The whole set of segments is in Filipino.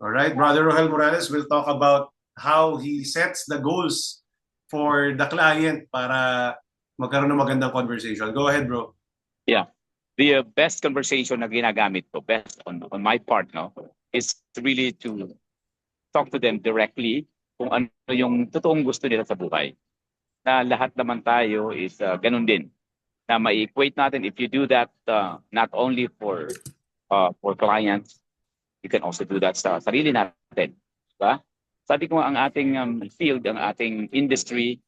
All right, Brother Rohel Morales will talk about how he sets the goals for the client para magkaroon ng magandang conversation. Go ahead, bro. Yeah. The best conversation na ginagamit ko, best on my part, no, is really to talk to them directly kung ano yung totoong gusto nila sa buhay. Na lahat naman tayo is ganun din. Na ma-equate natin, if you do that not only for clients, you can also do that sa sarili natin. Diba? Sabi ko ang ating field, ang ating industry,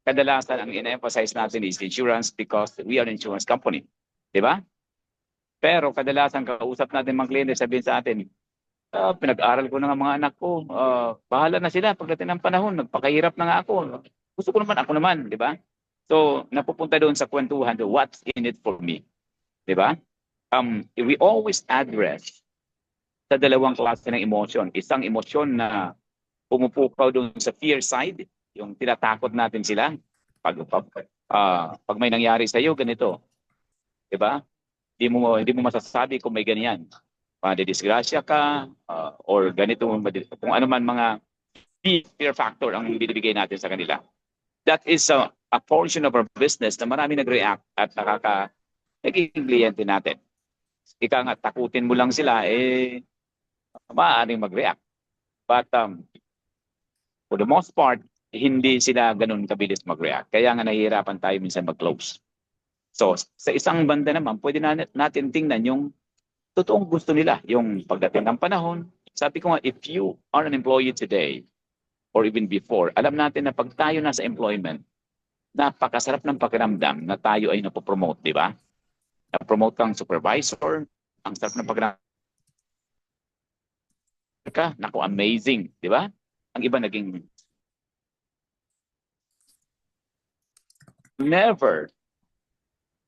kadalasan ang in-emphasize natin is insurance because we are an insurance company. Di ba? Pero kadalasan kausap natin mga kliyente, sabihin sa atin, pinag-aral ko na ng mga anak ko, bahala na sila pagdating ng panahon, nagpakahirap na nga ako. Gusto ko naman, ako naman, di ba? So, napupunta doon sa kwentuhan, what's in it for me? Di ba? We always address sa dalawang klase ng emotion. Isang emosyon na pumupukaw doon sa fear side, yung tinatakot natin sila. Pag may nangyari sa iyo, ganito. Di ba? Hindi mo masasabi kung may ganyan. Madidisgrasya ka, or ganito, kung ano man mga fear factor ang binibigay natin sa kanila. That is a portion of our business na marami nag-react at naging kliyente natin. Ika nga, takutin mo lang sila, maaaring mag-react. But for the most part, hindi sila ganun kabilis mag-react. Kaya nga nahihirapan tayo minsan mag-close. So, sa isang banda naman, pwede natin tingnan yung totoong gusto nila, yung pagdating ng panahon. Sabi ko nga, if you are an employee today, or even before, alam natin na pag tayo nasa employment, napakasarap ng pakiramdam na tayo ay napopromote, di ba? Na-promote kang supervisor, ang sarap ng pakiramdam ka, naku, amazing, di ba? Ang iba naging never,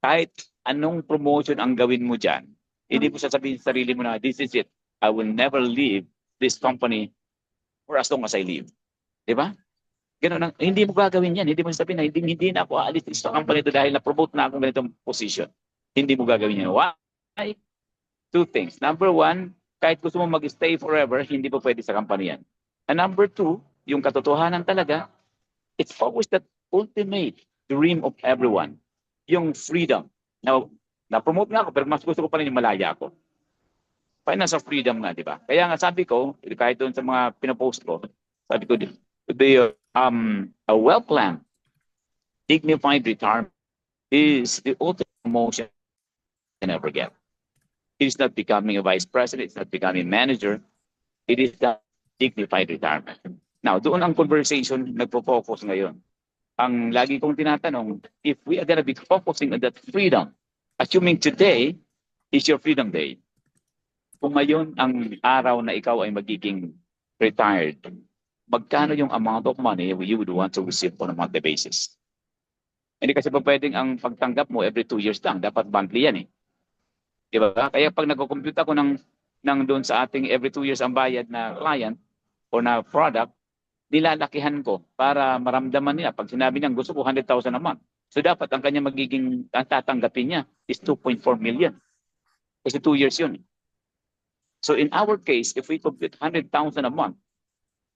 kahit anong promotion ang gawin mo dyan, hindi mo sasabihin sa sarili mo na, this is it, I will never leave this company for as long as I live. Di ba? Ganun, hindi mo gagawin yan. Hindi mo sabihin na hindi na ako aalis sa company ito dahil na-promote na akong ganitong position. Hindi mo gagawin yan. Why? Two things. Number one, kahit gusto mo mag-stay forever, hindi po pwede sa company yan. And number two, yung katotohanan talaga, it's always that ultimate dream of everyone. Yung freedom. Now, na-promote nga ako, pero mas gusto ko pa rin yung malaya ako. Financial freedom nga, di ba? Kaya nga sabi ko, kahit doon sa mga pinopost ko, sabi ko, a well-planned, dignified retirement is the ultimate promotion you can ever get. It is not becoming a vice president, it's not becoming a manager, it is the dignified retirement. Now, doon ang conversation nagpo-focus ngayon. Ang lagi kong tinatanong, if we are gonna be focusing on that freedom, assuming today is your freedom day, kung ngayon ang araw na ikaw ay magiging retired, magkano yung amount of money you would want to receive on a monthly basis? Hindi kasi pa pwedeng ang pagtanggap mo every 2 years lang. Dapat monthly yan eh. Di ba? Kaya pag nagko-compute ako ng doon sa ating every 2 years ang bayad na client o na product, nilalakihan ko para maramdaman nila. Pag sinabi niya, gusto ko 100,000 a month. So dapat ang kanya ang tatanggapin niya is 2.4 million. Kasi 2 years yun. So in our case, if we compute 100,000 a month,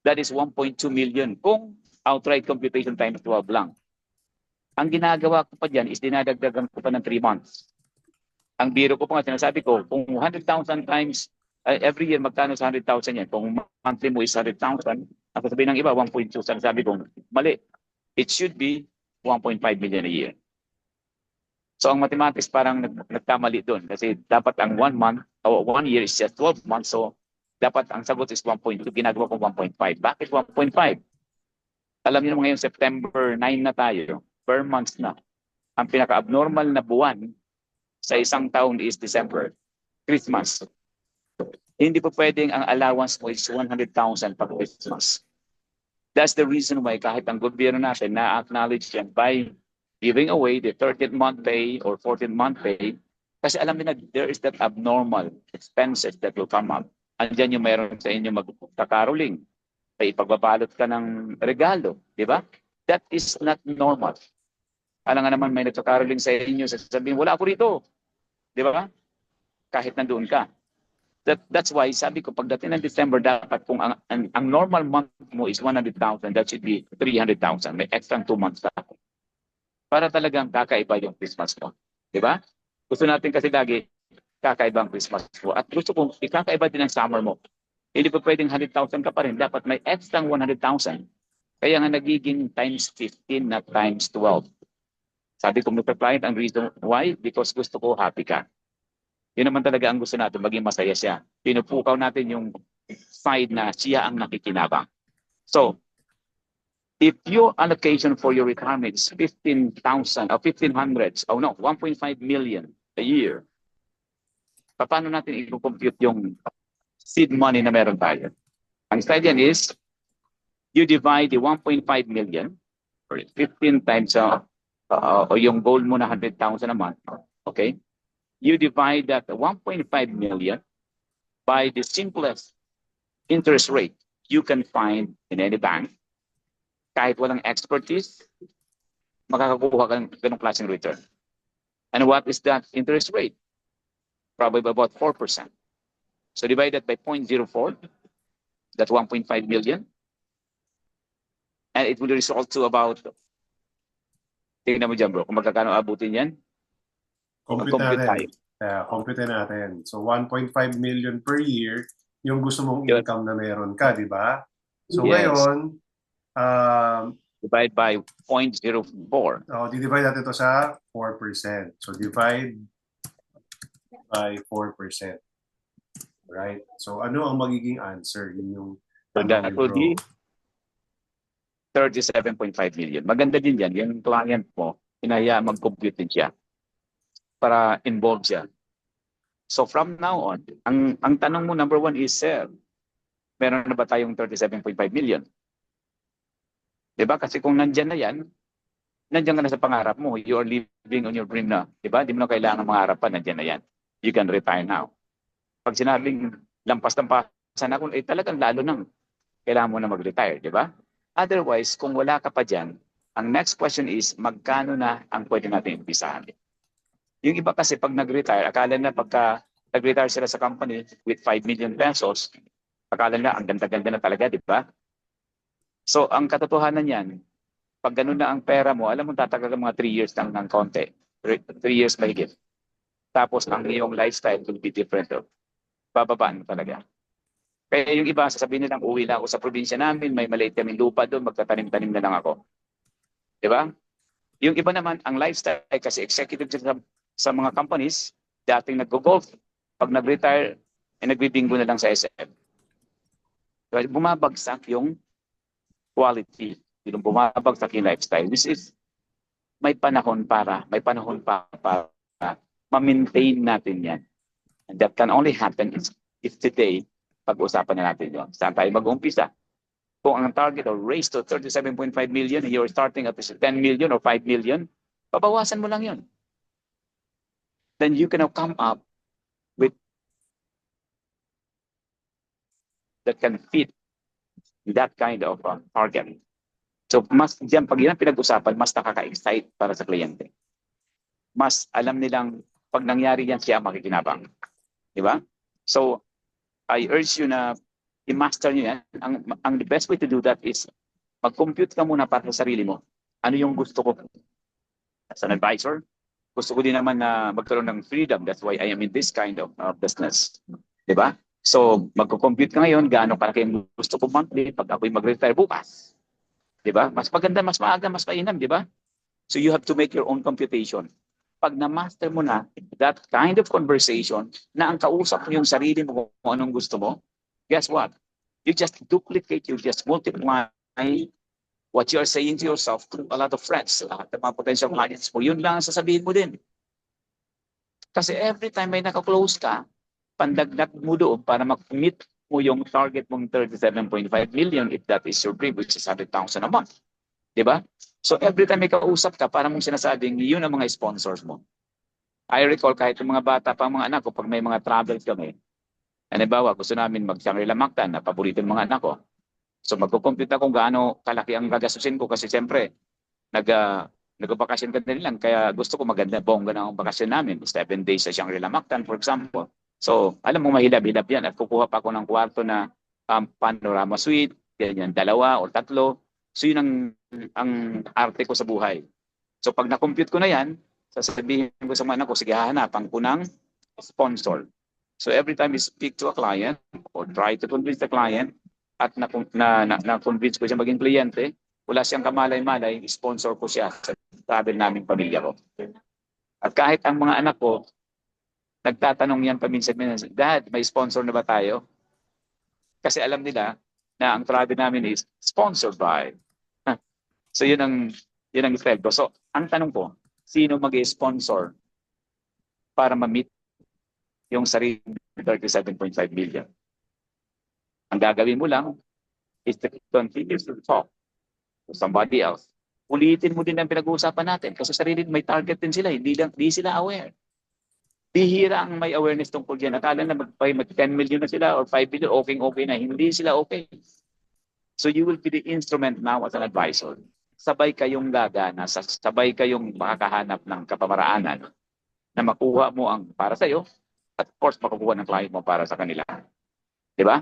that is 1.2 million kung outright computation times 12 lang. Ang ginagawa ko pa dyan is dinadagdagan ko pa ng 3 months. Ang biro ko pa nga, sinasabi ko, kung 100,000 times every year, magkano sa 100,000 yan? Kung monthly mo is 100,000, ako sabihin ng iba, 1.2. Sabi ko, mali. It should be 1.5 million a year. So ang mathematics parang nagkamali doon kasi dapat ang 1 month o 1 year is just 12 months. So dapat ang sagot is 1.2, ginagawa ko 1.5. Bakit 1.5? Alam niyo ngayon, September 9 na tayo, per month na. Ang pinaka-abnormal na buwan sa isang taon is December, Christmas. Hindi po pwedeng ang allowance mo is 100,000 pag Christmas. That's the reason why kahit ang gobyerno natin na-acknowledge yan by giving away the 13th month pay or 14th month pay kasi alam nila there is that abnormal expenses that will come up. Andiyan yung mayroon sa inyo magkakaroling, ay ipagbabalot ka ng regalo, di ba? That is not normal. Alam nga naman may nagkakaroling sa inyo, sasabihin, wala ako rito. Di ba? Kahit nandoon ka. That's why sabi ko pagdating ng December dapat kung ang normal month mo is 100,000, that should be 300,000. May extra 2 months na. Para talagang kakaiba yung Christmas mo. Di ba? Gusto natin kasi lagi kakaiba ang Christmas mo. At gusto kong ikakaiba din ang summer mo. Hindi pa pwedeng 100,000 ka pa rin. Dapat may extra 100,000. Kaya nga nagiging times 15 na times 12. Sabi ko, Mr. Client, ang reason why? Because gusto ko happy ka. Yun naman talaga ang gusto natin, maging masaya siya. Pinupukaw natin yung side na siya ang nakikinabang. So, if your allocation for your retirement is 15,000 or 1,500, 1.5 million a year, paano natin i-compute yung seed money na meron tayo? Ang style yan is, you divide the 1.5 million, or 15 times, o yung goal mo na 100,000 a month, okay? You divide that 1.5 million by the simplest interest rate you can find in any bank. Kahit walang expertise, makakakuha ka ng ganong klaseng return. And what is that interest rate? Probably about 4%. So divide that by 0.04, that's 1.5 million. And it will result to about, tingnan mo dyan bro, kung magkakano abutin yan. Compute natin. Compute natin. So 1.5 million per year yung gusto mong income na meron ka, di ba? So ngayon, divide by 0.04. Divide natin ito sa 4%. So divide by 4%. Right? So ano ang magiging answer? Yun yung that would be 37.5 million. Maganda din yan. Yung client mo, hinahayaan mag-compute din siya para involved siya. So from now on, ang tanong mo number one is, sir, meron na ba tayong 37.5 million? Diba? Kasi kung nandyan na yan, nandyan ka na sa pangarap mo. You are living on your dream na. Diba? Di mo na kailangan mangarap pa, nandyan na yan. You can retire now. Pag sinabing lampas-lampasan ako, talagang lalo nang kailangan mo na mag-retire. Diba? Otherwise, kung wala ka pa dyan, ang next question is, magkano na ang pwede natin umpisahan? Yung iba kasi pag nag-retire, akala na pagka nag-retire sila sa company with 5 million pesos, akala na ang ganda-ganda na talaga, di ba? So, ang katotohanan yan, pag ganun na ang pera mo, alam mo, tatagal mga 3 years lang ng konti. 3 years mahigit. Tapos, ang iyong lifestyle will be different. Bababaan mo talaga. Kaya yung iba, sasabihin nilang, uwi lang ako sa probinsya namin, may maliit kaming lupa doon, magtatanim-tanim na lang ako. Di ba? Yung iba naman, ang lifestyle, kasi executive sa mga companies, dating nag-golf, pag nag-retire, nagbibingo na lang sa SM. So, bumabagsak yung quality, yung bumabagsak yung lifestyle. This is, may panahon para ma-maintain natin yan. And that can only happen if today, pag-usapan na natin yun. Saan tayo mag-umpisa? Kung ang target or raise to 37.5 million, you're starting at 10 million or 5 million, pabawasan mo lang yun. Then you can now come up with that can fit that kind of target. So, mas diyan, pag yan pinag-usapan, mas nakaka-excite para sa kliyente. Mas alam nilang, pag nangyari yan, siya makikinabang. Di ba? So, I urge you na i-master nyo yan. Ang the best way to do that is mag-compute ka muna para sa sarili mo. Ano yung gusto ko? As an advisor, gusto ko din naman na magkaroon ng freedom. That's why I am in this kind of business. Diba? So, magko-compute ka ngayon, gaano kalaki yung gusto ko monthly pag ako'y mag-retire bukas. Diba? Mas maganda, mas maaga, mas mainam, diba? So, you have to make your own computation. Pag na-master mo na that kind of conversation na ang kausap mo yung sarili mo kung anong gusto mo, guess what? You just duplicate, you just multiply what you are saying to yourself to a lot of friends, lahat ng mga potential clients mo, yun lang ang sasabihin mo din. Kasi every time may naka-close ka, pandagdag mo doon para mag-meet mo yung target mong 37.5 million if that is your dream, which is 100,000 a month. Diba? So every time may kausap ka, parang mong sinasabing, yun ang mga sponsors mo. I recall kahit yung mga bata pa mga anak ko, pag may mga travels kami, halimbawa, gusto namin mag-Shangri-La Mactan na paborito ng mga anak ko. So magkukompute ako kung gaano kalaki ang gagastusin ko kasi siyempre nag-bakasyon ka din lang kaya gusto ko maganda bongga na ang bakasyon namin. 7 days sa Shangri-La Mactan for example. So, alam mo, mahilap-hilap yan. At kukuha pa ako ng kwarto na panorama suite, ganyan, 2 o 3. So, yun ang arte ko sa buhay. So, pag na-compute ko na yan, sasabihin ko sa mga anak ko, sige, hahanapan ko ng sponsor. So, every time you speak to a client or try to convince the client at na-convince ko siya maging kliyente, wala siyang kamalay-malay, sponsor ko siya sa travel naming pamilya ko. At kahit ang mga anak ko, nagtatanong yan paminsan-minsan, Dad, may sponsor na ba tayo? Kasi alam nila na ang travel namin is sponsored by. So yun ang style ko. So ang tanong ko, sino mag-sponsor para ma-meet yung sarili 37.5 million? Ang gagawin mo lang is to continue to talk to somebody else. Ulitin mo din ang pinag-uusapan natin kasi sarili may target din sila, hindi sila aware. Bihira ang may awareness tungkol dyan. Akala na mag-10 million na sila or 5 million, okay na. Hindi sila okay. So you will be the instrument now as an advisor. Sabay kayong gagana, sabay kayong makakahanap ng kapamaraanan na makuha mo ang para sa'yo at of course makukuha ng client mo para sa kanila. Di ba?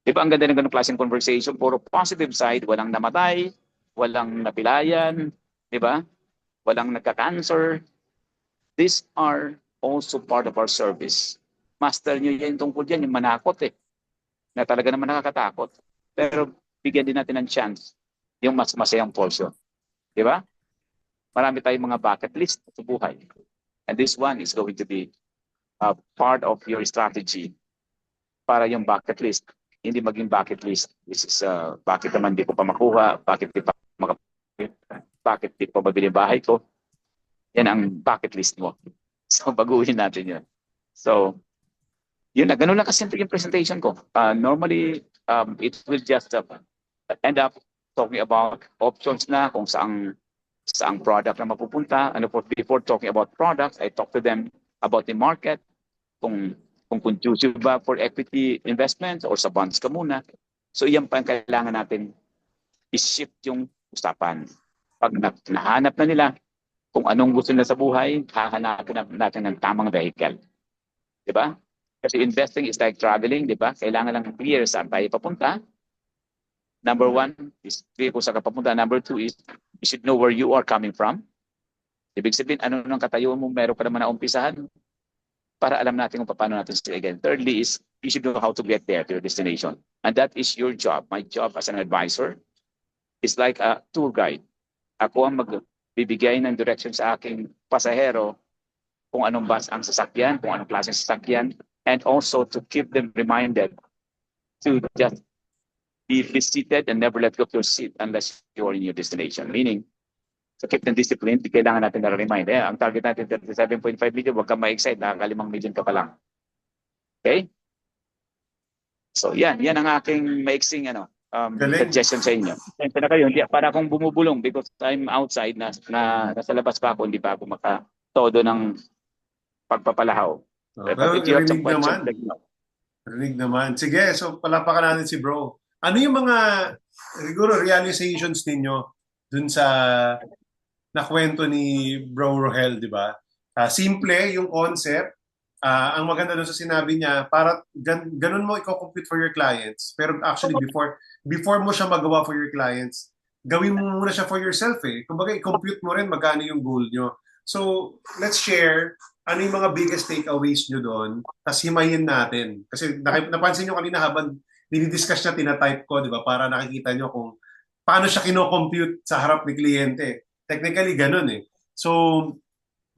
Di ba ang ganda ng ganung klaseng conversation? Puro positive side, walang namatay, walang napilayan, di ba? Walang nagka-cancer. These are also part of our service. Master nyo yan tungkol yan, yung manakot na talaga naman nakakatakot. Pero bigyan din natin ng chance yung mas masayang portion. Di ba? Marami tayong mga bucket list sa buhay. And this one is going to be part of your strategy para yung bucket list. Hindi maging bucket list. This is bakit naman di ko pa makuha, bakit di pa mabili bahay ko. Yan ang bucket list mo. So, baguhin natin yun. So, yun na. Ganun lang kasimple yung presentation ko. Normally, it will just end up talking about options na kung saang product na mapupunta. Before talking about products, I talk to them about the market, kung conducive ba for equity investments or sa bonds ka muna. So, yan pa ang kailangan natin i-shift yung usapan. Pag nahanap na nila, kung anong gusto nila sa buhay, hahanapin natin ng tamang vehicle. Di ba? Kasi investing is like traveling, di ba? Kailangan lang clear saan tayo papunta. Number 1 is clear kung saan ka papunta. Number 2 is you should know where you are coming from. Ibig sabihin, ano nang katayuan mo, meron pa naman na umpisahan para alam natin kung paano natin sila again. Thirdly is you should know how to get there to your destination. And that is your job. My job as an advisor is like a tour guide. Ako ang bibigay ng direction sa aking pasahero kung anong bus ang sasakyan, kung anong klaseng sasakyan, and also to keep them reminded to just be seated and never let go of your seat unless you're in your destination. Meaning, to keep them disciplined, kailangan natin na-remind. Ang target natin 37.5 million, huwag kang ma-excite, nakaka-5 million ka pa lang. Okay? So yan ang aking maiksing suggestion sa inyo. Siyempre na kayo, hindi, para akong bumubulong because I'm outside, nasa labas pa ako, hindi pa ako makatodo ng pagpapalahaw. Pero rinig naman. Sige, so palapakan natin si bro. Ano yung mga, siguro, realizations ninyo dun sa nakwento ni Bro Rohel, di ba? Simple yung concept. Ang maganda doon sa sinabi niya, para ganun mo i-compute for your clients. Pero actually, before mo siya magawa for your clients, gawin mo muna siya for yourself eh. Kumbaga, i-compute mo rin magkano yung goal nyo. So, let's share ano yung mga biggest takeaways nyo doon, tapos himayin natin. Kasi napansin nyo kanina habang dinidiscuss niya, tinatype ko, di ba? Para nakikita nyo kung paano siya kino-compute sa harap ni kliyente. Technically, ganun eh. So,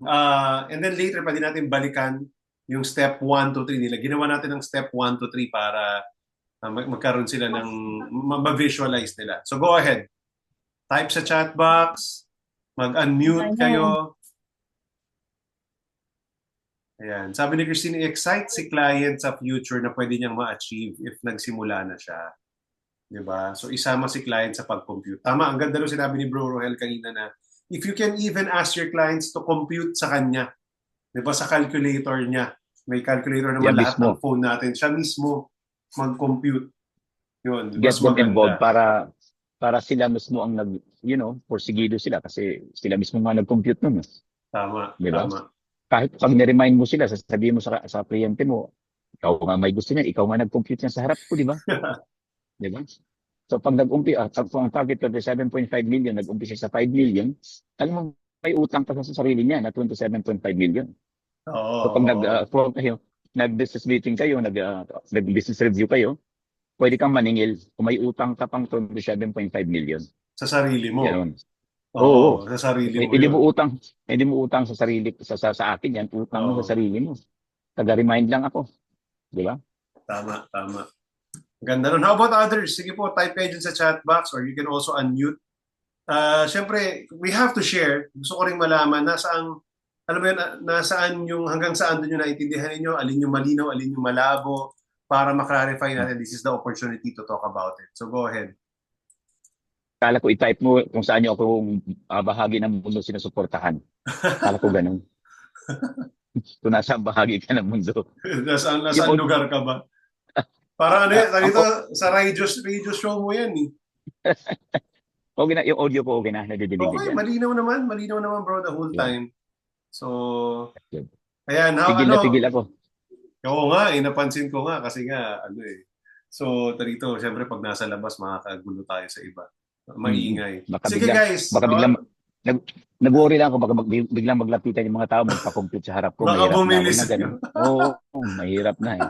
and then later, pwede natin balikan yung step 1 to 3 nila. Ginawa natin ng step 1 to 3 para magkaroon sila ng ma-visualize nila. So go ahead. Type sa chat box. Mag-unmute kayo. Ayan. Sabi ni Christine, excite si client sa future na pwede niyang ma-achieve if nagsimula na siya. Diba? So isama si client sa pag-compute. Tama, ang ganda nung sinabi ni Bro Rohel kanina na if you can even ask your clients to compute sa kanya, diba, sa calculator niya. May calculator naman lahat ng phone natin. Siya mismo mag-compute. Yun. Get them involved para sila mismo ang porsigido sila kasi sila mismo nga nag-compute nun. Tama. Diba? Tama. Kahit pag niremind mo sila, sasabihin mo sa kliyente mo, Ikaw nga may gusto niya, ikaw nga nag-compute niya sa harap ko, di ba? Di ba? So pag ang target ko 7.5 million, nag-umpisa sa 5 million, alam mo, may utang pa sa sarili niya na 27.5 million. Oo, So pag oo. nag-business meeting kayo, nag-business review kayo, pwede kang maningil kung may utang ka pang 27.5 million. Sa sarili mo. Ganon. Oo. Oo, sa sarili mo Hindi mo yun. utang, hindi mo utang sa sarili, sa akin yan, utang mo sa Oo, sarili mo. Taga-remind lang ako. Di ba? tama, tama. Ganda nun. How about others? Sige po, type kayo dyan sa chat box or you can also unmute. Siyempre, we have to share. Gusto ko rin malaman nasaan, alam mo yun, nasaan yung, hanggang saan doon yung naintindihan ninyo, alin yung malinaw, alin yung malabo, para maklarify natin, this is the opportunity to talk about it. So go ahead. Kala ko i-type mo kung saan niyo ako bahagi ng mundo sinusuportahan. Kala ko ganun. Kung nasa bahagi ka ng mundo. Yung Nasaan lugar ka ba? Para ano yan, ang dito, sa radio show mo yan eh. okay na, yung audio ko okay na, nadidinig Okay, din malinaw naman bro the whole yan. time. So, Yan. ayan, how, Tigil na tigil ako. oo nga, napansin ko nga kasi nga, ano eh. So, dito, syempre pag nasa labas, makakagulo tayo sa iba. Maingay. Baka Sige guys, baka biglang, nag-worry lang ako, baka biglang maglapitan yung mga tao, magpa-compute sa harap ko, baka mahirap na. bumili Huwag na sa'yo. ganun. Oo, mahirap na eh.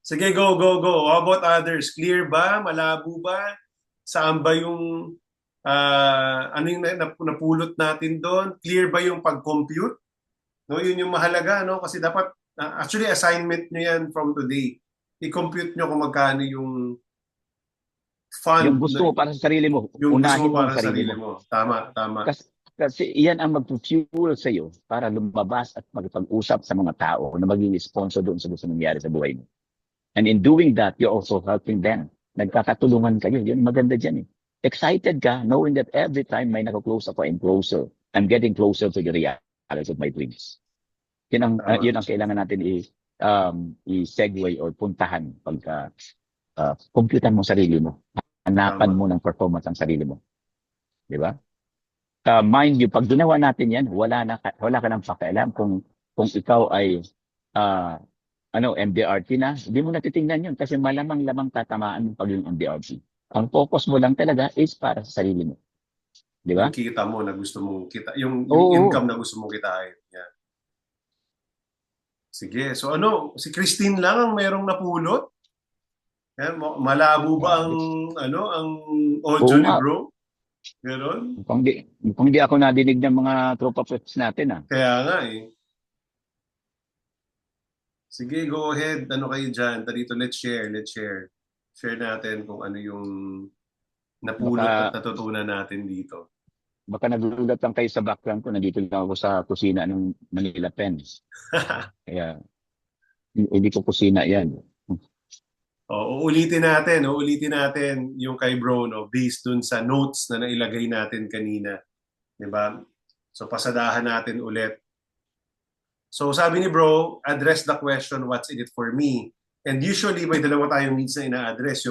Sige, go, go, go. How about others? Clear ba? Malabo ba? Saan ba yung, ano yung napulot natin doon? Clear ba yung pag-compute? No, yun yung mahalaga, no? Kasi dapat, actually, assignment nyo yan from today. I-compute nyo kung magkano yung Yung fund, gusto mo para sa sarili mo, yung gusto mo unahin mo ang para sa sarili sarili mo. mo. Tama, tama. Kasi iyan ang magpo-fuel sa iyo para lumabas at magpag-usap sa mga tao na maging sponsor doon sa gusto nangyari sa buhay mo. And in doing that, you're also helping them. Nagkakatulungan kayo. Yun, maganda dyan eh. Excited ka knowing that every time may nako-close ako, I'm closer. I'm getting closer to the reality of my dreams. Yun ang kailangan natin i-segue or puntahan pagka computan mo sarili mo. Hanapan Tama. mo ng performance ang sarili mo. Di ba? Mind you, pag ginawa natin yan, wala ka nang pakialam kung ikaw ay MDRT na, hindi mo natitingnan yun kasi malamang-lamang tatamaan mo pag yung MDRT. Ang focus mo lang talaga is para sa sarili mo. Di ba? Yung kita mo na gusto mong kita, yung Oo. income na gusto mong kitain. Yan. Sige, so ano, si Christine lang ang mayroong napulot? Yan, malabo ba ang ang audio Oo ni nga. bro? Meron? Mukhang di ako nadinig ng mga tropa preps natin Kaya nga eh. Sige, go ahead. Ano kayo dyan? Dito, let's share. Share natin kung ano yung napulot at natutunan natin dito. Baka nagulat lang kayo sa background ko. Nandito lang ako sa kusina ng Manila Pens. Kaya hindi ko kusina yan. Uulitin natin yung kay bro, no, based dun sa notes na nailagay natin kanina. Diba? So, pasadahan natin ulit. So, sabi ni bro, address the question, what's in it for me? And usually, may dalawa tayong needs na ina-address.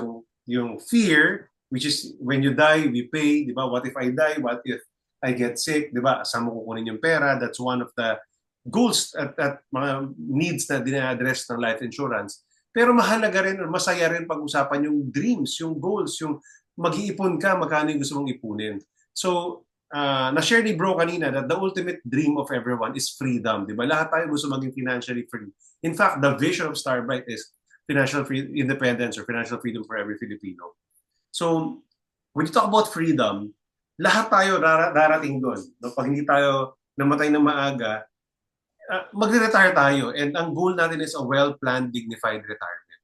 Yung fear, which is when you die, we pay. Diba? What if I die? What if I get sick? Diba? Saan mo kukunin yung pera? That's one of the goals at mga needs na dina-address ng life insurance. Pero mahalaga rin, or masaya rin pag-usapan yung dreams, yung goals, yung mag-iipon ka, magkano yung gusto mong ipunin. So, na-share ni bro kanina that the ultimate dream of everyone is freedom. Di ba? Lahat tayo gusto maging financially free. In fact, the vision of Starbright is financial independence or financial freedom for every Filipino. So, when you talk about freedom, lahat tayo darating doon. No? Pag hindi tayo namatay ng maaga, magre-retire tayo. And ang goal natin is a well-planned, dignified retirement.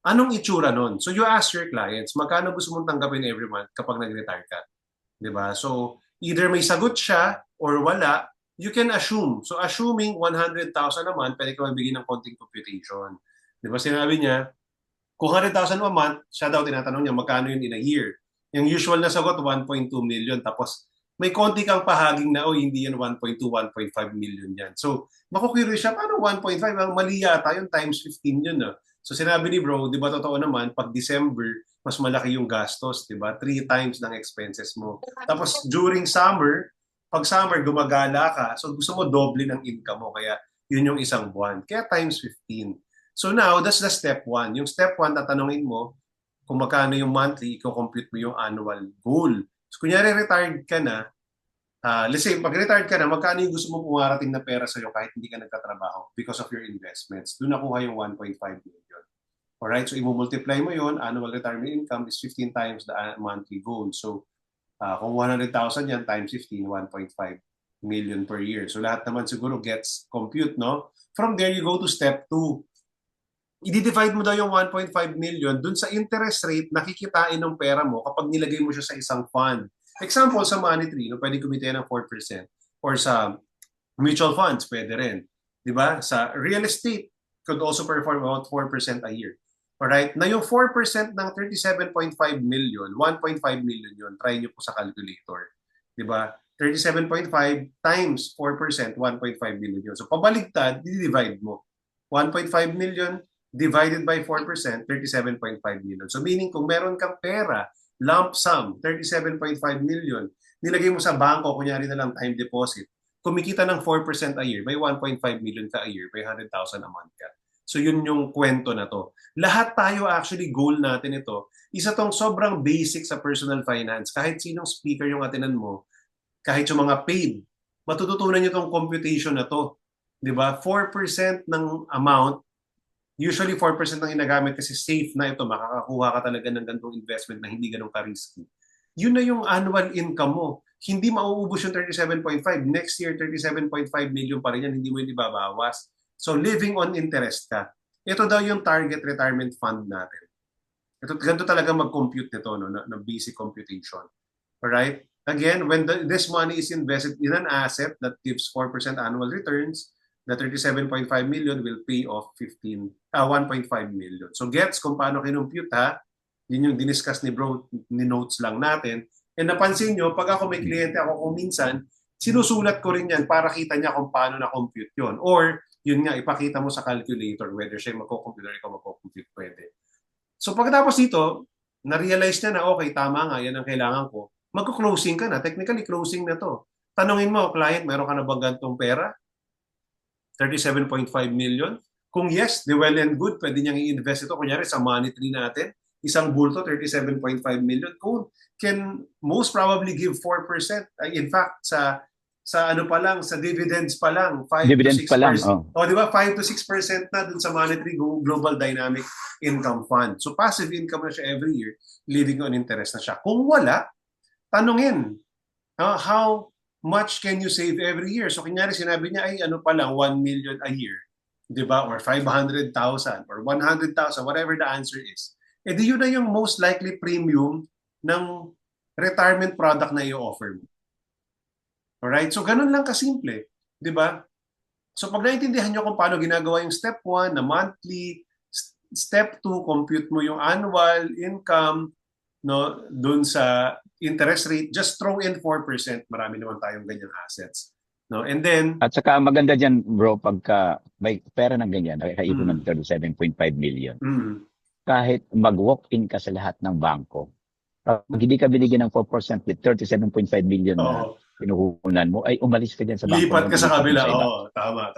Anong itsura nun? So you ask your clients, magkano gusto mong tanggapin every month kapag nag-retire ka? Diba? So either may sagot siya or wala, you can assume. So assuming 100,000 a month, pwede ka magbigay ng konting computation. Diba sinabi niya, kung 100,000 a month, siya daw tinatanong niya, magkano yun in a year? Yung usual na sagot, 1.2 million. Tapos may konti kang pahaging na, hindi yan 1.2, 1.5 million yan. So, makukwiri siya, paano 1.5? Ang mali yata yun, times 15 yun. No? So, sinabi ni bro, di ba totoo naman, pag December, mas malaki yung gastos, di ba? 3 times ng expenses mo. Tapos, during summer, pag summer, gumagala ka, so gusto mo doble ng income mo. Kaya, yun yung isang buwan. Kaya times 15. So now, that's the step 1. Yung step 1, tatanungin mo kung magkano yung monthly, i-compute mo yung annual goal. So kunyari retired ka na, let's say, pag retired ka na, magkano yung gusto mo pumarating na pera sa'yo kahit hindi ka nagtatrabaho because of your investments? Doon nakuha yung 1.5 million. Alright, so i-multiply mo yun, annual retirement income is 15 times the monthly goal. So kung 100,000 yan times 15, 1.5 million per year. So lahat naman siguro gets compute, no? From there, you go to step 2. I-divide mo daw yung 1.5 million dun sa interest rate na kikitain ng pera mo kapag nilagay mo siya sa isang fund. Example, sa Money Tree, no, pwede kumita ng 4%. Or sa mutual funds, pwede rin. Di ba? Sa real estate, could also perform about 4% a year. Alright? Na yung 4% ng 37.5 million, 1.5 million yun. Try nyo po sa calculator. Di ba? 37.5 times 4%, 1.5 million yun. So, pabaligtad, di-divide mo. 1.5 million divided by 4%, 37.5 million. So meaning kung meron kang pera, lump sum, 37.5 million, nilagay mo sa bangko, kunyari na lang time deposit, kumikita ng 4% a year, may 1.5 million ka a year, may 100,000 a month ka. So yun yung kwento na to. Lahat tayo actually, goal natin ito. Isa tong sobrang basic sa personal finance. Kahit sinong speaker yung atinan mo, kahit yung mga paid, matututunan nyo tong computation na to. Diba? 4% ng amount, usually 4% ang ginagamit kasi safe na ito, makakakuha ka talaga ng ganitong investment na hindi ganun ka-risky. Yun na yung annual income mo. Hindi mauubos yung 37.5. Next year, 37.5 million pa rin yan, hindi mo yung ibabawas. So living on interest ka. Ito daw yung target retirement fund natin. Ganito talaga mag-compute nito, no, na basic computation. Alright? Again, when this money is invested in an asset that gives 4% annual returns, the 37.5 million will pay off 1.5 million. So gets kung paano kinumpute, ha? Yun yung diniscuss ni bro, ni notes lang natin. And napansin nyo, pag ako may kliyente ako kung minsan, sinusulat ko rin yan para kita niya kung paano na-compute yun. Or, yun nga, ipakita mo sa calculator whether siya magko-compute or ikaw magko-compute, pwede. So pagkatapos dito, na-realize niya na okay, tama nga, yan ang kailangan ko. Magko-closing ka na. Technically, closing na to. Tanungin mo, client, meron ka na ba gantong pera? 37.5 million? Kung yes, the well and good, pwede niyang i-invest ito. Kunyari sa Money Tree natin, isang bulto, 37.5 million. Kung can most probably give 4%. In fact, sa ano pa lang, sa dividends pa lang, 5 Dividends to 6%. pa lang, oh. O, di ba? 5 to 6% na dun sa Money Tree Global Dynamic Income Fund. So passive income na siya every year, living on interest na siya. Kung wala, tanungin, how much can you save every year? So kunyari sinabi niya ay ano pa lang 1 million a year, 'di ba? Or 500,000 or 100,000, whatever the answer is. Eh di yun na yung most likely premium ng retirement product na i-offer mo. Alright? So ganun lang kasimple, 'di ba? So pag naintindihan niyo kung paano ginagawa yung step 1 na monthly, step 2 compute mo yung annual income, no, doon sa interest rate, just throw in 4%. Marami naman tayong ganyang assets. No? And then, At saka maganda dyan, bro, pagka may pera ng ganyan, nakaipon ng 37.5 million. Kahit mag-walk-in ka sa lahat ng bangko, pag hindi ka binigyan ng 4% with 37.5 million na pinuhunan mo, ay umalis ka dyan sa bangko. Lipat ka sa kabila. Oo, tama.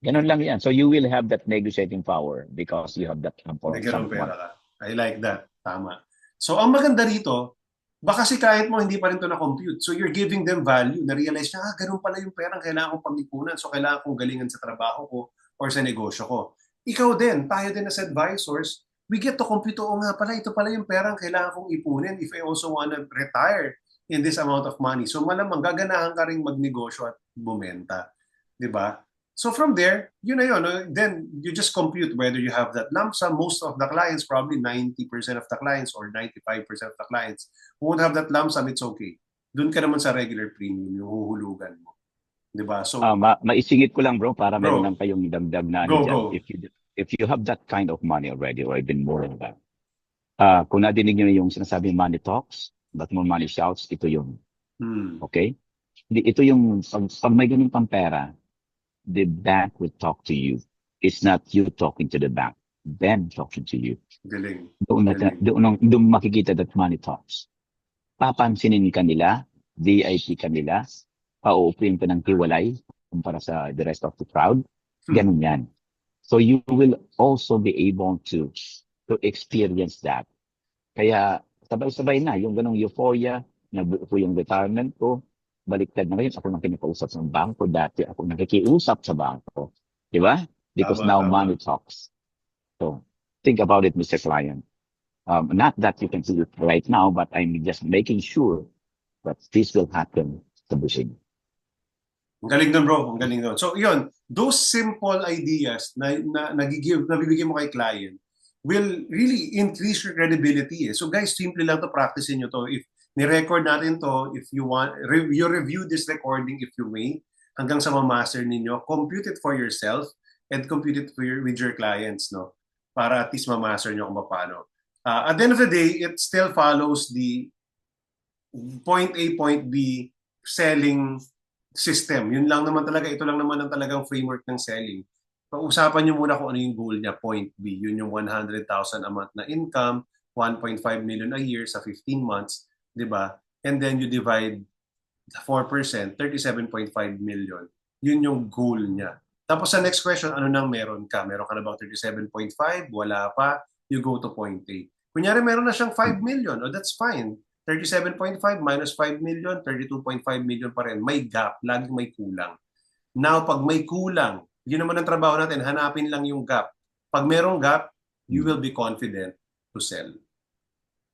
Ganun lang yan. So you will have that negotiating power because you have that May ganun pera ka. I like that. Tama. So ang maganda rito, baka si client mo hindi pa rin ito na-compute. So you're giving them value. Na-realize niya, ganun pala yung perang kailangan kong pag-ipunan. So kailangan kong galingan sa trabaho ko or sa negosyo ko. Ikaw din, tayo din as advisors, we get to compute, o nga pala, ito pala yung perang kailangan kong ipunin if I also want to retire in this amount of money. So malamang gaganahan ka rin magnegosyo at bumenta. Diba? So from there, yun na yun. Then you just compute whether you have that lump sum. Most of the clients, probably 90% of the clients or 95% of the clients who won't have that lump sum, it's okay. Doon ka naman sa regular premium, yung huhulugan mo. Diba? So, maisingit ko lang, bro, para meron lang kayong dagdag na go. If you have that kind of money already or even more than that, kung nadinig nyo yung sinasabi money talks, but more money shouts, ito yung. Okay? Ito yung, pag may ganun pang pera, the bank will talk to you. It's not you talking to the bank. Them talking to you. Galing. Doon makikita that money talks. Papansinin ka nila, VIP ka nila, pauupuin ka ng hiwalay kumpara sa the rest of the crowd. Ganun yan. So you will also be able to experience that. Kaya sabay-sabay na yung ganong euphoria, nabuo ko yung retirement ko, baliktad na ngayon, ako nang kinakausap ng bangko. Dati ako nakikiusap sa bangko. Di ba? Because Tama, now tama. money talks. So think about it, Mr. Client. Not that you can do it right now, but I'm just making sure that this will happen sa busing. Ang galing nun, bro. Ang galing nun. So, yun. Those simple ideas nabibigay mo kay client will really increase your credibility. So, guys, simple lang to. Practicein nyo to. If ni-record natin to, if you want, you review this recording if you may, hanggang sa ma-master ninyo, compute it for yourself and compute it with your clients, no? Para at least ma-master nyo kung paano. At the end of the day, it still follows the point A, point B selling system. Yun lang naman talaga, ito lang naman ang talagang framework ng selling. Pag-usapan nyo muna kung ano yung goal niya, point B. Yun yung 100,000 a month na income, 1.5 million a year sa 15 months, di ba? And then you divide 4%, 37.5 million. Yun yung goal niya. Tapos sa next question, ano nang meron ka? Meron ka na bang 37.5? Wala pa. You go to point A. Kunyari meron na siyang 5 million. Oh, that's fine. 37.5 minus 5 million, 32.5 million pa rin. May gap, laging may kulang. Now, pag may kulang, yun naman ang trabaho natin, hanapin lang yung gap. Pag merong gap, you will be confident to sell.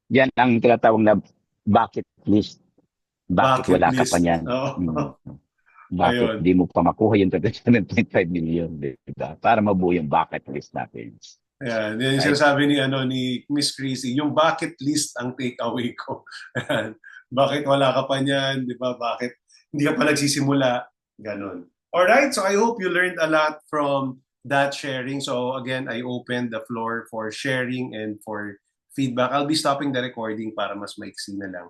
Yan ang tinatawag na bucket list. Bakit wala ka pa niyan? Bakit di mo pa makuha yung 37.5 million, diba? Para mabuo yung bucket list natin. Yan, yan yung sinasabi ni Miss Chrissy, yung bucket list ang takeaway ko. Bakit wala ka pa niyan, di ba? Bakit hindi ka pa nagsisimula? Ganon. Alright, so I hope you learned a lot from that sharing. So again, I opened the floor for sharing and for feedback. I'll be stopping the recording para mas maiksi na lang.